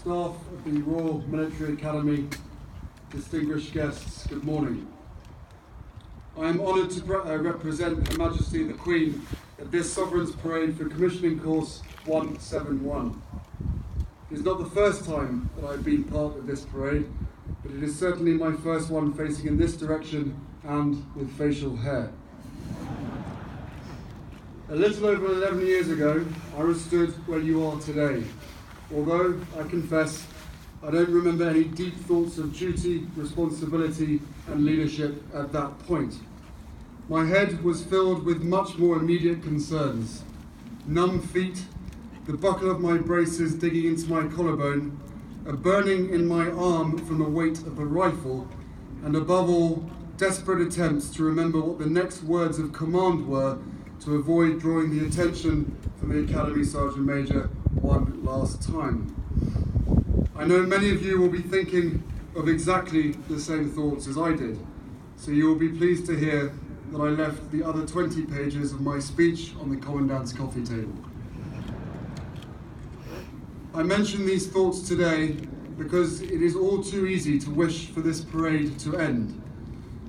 staff of the Royal Military Academy, distinguished guests, good morning. I am honoured to represent Her Majesty the Queen at this Sovereign's Parade for Commissioning Course 171. It is not the first time that I've been part of this parade, but it is certainly my first one facing in this direction and with facial hair. A little over 11 years ago, I was stood where you are today, although I confess I don't remember any deep thoughts of duty, responsibility and leadership at that point. My head was filled with much more immediate concerns: numb feet, the buckle of my braces digging into my collarbone, a burning in my arm from the weight of the rifle, and above all, desperate attempts to remember what the next words of command were to avoid drawing the attention from the Academy Sergeant Major one last time. I know many of you will be thinking of exactly the same thoughts as I did, so you will be pleased to hear that I left the other 20 pages of my speech on the Commandant's coffee table. I mention these thoughts today because it is all too easy to wish for this parade to end.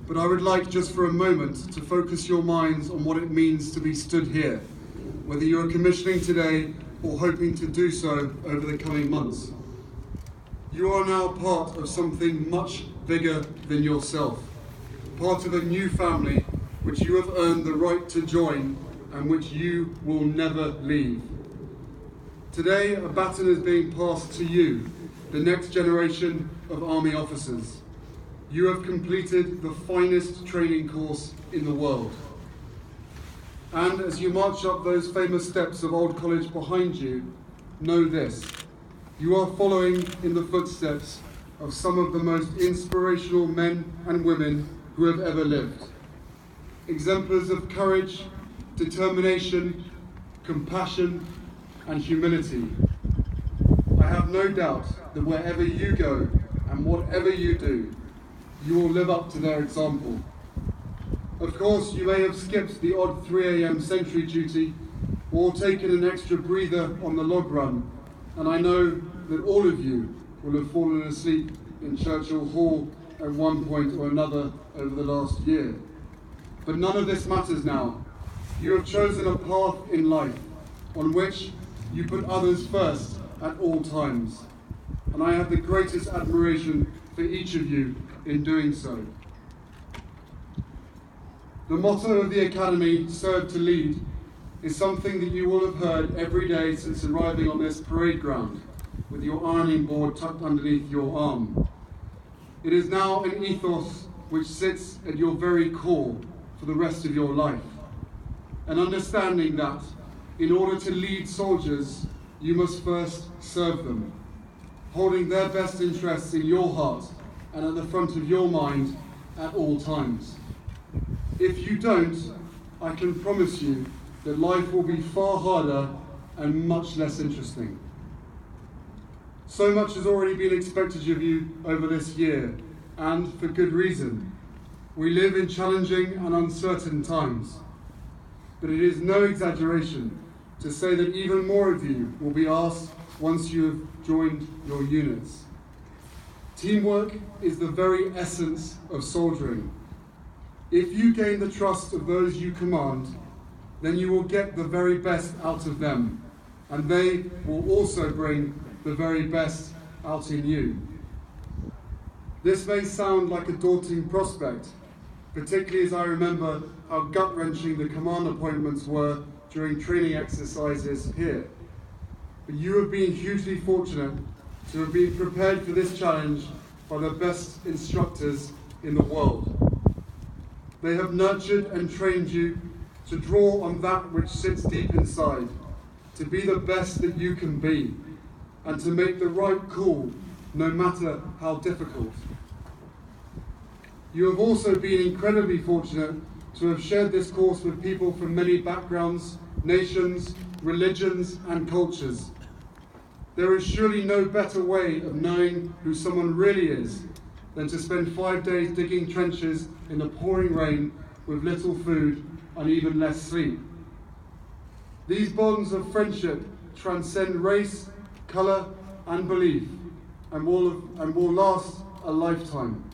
But I would like just for a moment to focus your minds on what it means to be stood here, whether you are commissioning today or hoping to do so over the coming months. You are now part of something much bigger than yourself, part of a new family which you have earned the right to join and which you will never leave. Today, a baton is being passed to you, the next generation of Army officers. You have completed the finest training course in the world. And as you march up those famous steps of Old College behind you, know this: you are following in the footsteps of some of the most inspirational men and women who have ever lived. Exemplars of courage, determination, compassion, and humility. I have no doubt that wherever you go and whatever you do, you will live up to their example. Of course, you may have skipped the odd 3 a.m. sentry duty or taken an extra breather on the log run, and I know that all of you will have fallen asleep in Churchill Hall at one point or another over the last year. But none of this matters now. You have chosen a path in life on which you put others first at all times, and I have the greatest admiration for each of you in doing so. The motto of the Academy, "Serve to Lead," is something that you will have heard every day since arriving on this parade ground, with your ironing board tucked underneath your arm. It is now an ethos which sits at your very core for the rest of your life, an understanding that in order to lead soldiers, you must first serve them, holding their best interests in your heart and at the front of your mind at all times. If you don't, I can promise you that life will be far harder and much less interesting. So much has already been expected of you over this year, and for good reason. We live in challenging and uncertain times, but it is no exaggeration to say that even more of you will be asked once you have joined your units. Teamwork is the very essence of soldiering. If you gain the trust of those you command, then you will get the very best out of them, and they will also bring the very best out in you. This may sound like a daunting prospect, particularly as I remember how gut-wrenching the command appointments were during training exercises here. But you have been hugely fortunate to have been prepared for this challenge by the best instructors in the world. They have nurtured and trained you to draw on that which sits deep inside, to be the best that you can be, and to make the right call no matter how difficult. You have also been incredibly fortunate to have shared this course with people from many backgrounds, nations, religions, and cultures. There is surely no better way of knowing who someone really is than to spend 5 days digging trenches in the pouring rain with little food and even less sleep. These bonds of friendship transcend race, colour, and belief, and will last a lifetime,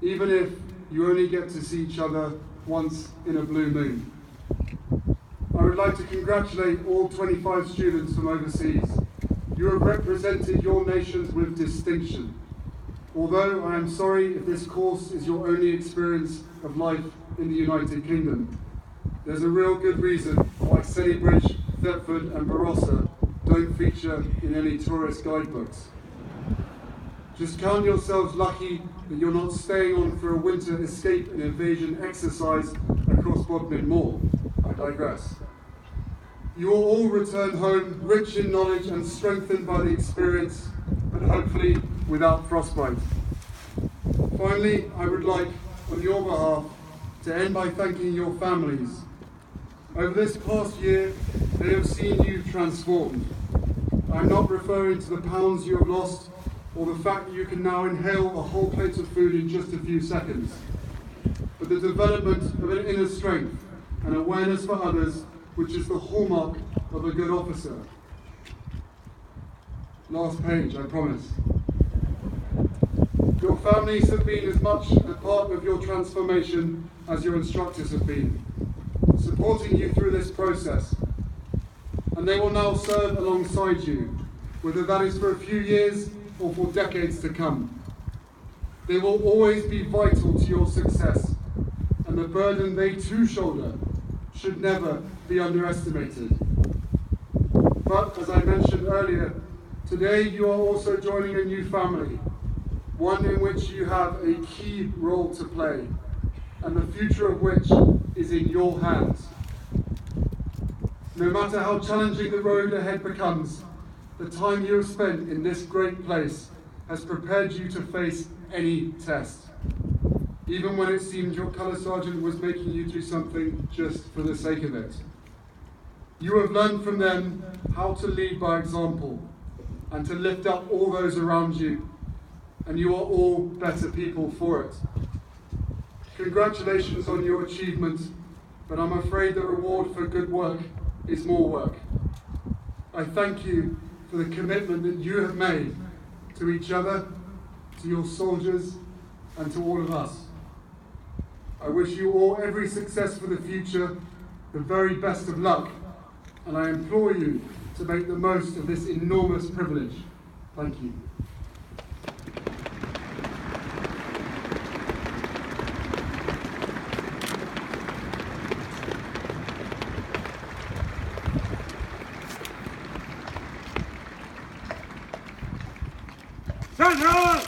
even if you only get to see each other once in a blue moon. I would like to congratulate all 25 students from overseas. You have represented your nations with distinction. Although I am sorry if this course is your only experience of life in the United Kingdom, there's a real good reason why Sennybridge, Thetford and Barossa don't feature in any tourist guidebooks. Just count yourselves lucky that you're not staying on for a winter escape and evasion exercise across Bodmin Moor. I digress. You will all return home rich in knowledge and strengthened by the experience, but hopefully without frostbite. Finally, I would like, on your behalf, to end by thanking your families. Over this past year, they have seen you transformed. I'm not referring to the pounds you have lost or the fact that you can now inhale a whole plate of food in just a few seconds, but the development of an inner strength and awareness for others, which is the hallmark of a good officer. Last page, I promise. Your families have been as much a part of your transformation as your instructors have been, supporting you through this process. And they will now serve alongside you, whether that is for a few years or for decades to come. They will always be vital to your success, and the burden they too shoulder should never be underestimated. But as I mentioned earlier, today you are also joining a new family, one in which you have a key role to play, and the future of which is in your hands. No matter how challenging the road ahead becomes, the time you have spent in this great place has prepared you to face any test, even when it seemed your colour sergeant was making you do something just for the sake of it. You have learned from them how to lead by example and to lift up all those around you, and you are all better people for it. Congratulations on your achievement, but I'm afraid the reward for good work is more work. I thank you for the commitment that you have made to each other, to your soldiers, and to all of us. I wish you all every success for the future, the very best of luck, and I implore you to make the most of this enormous privilege. Thank you. Stand up!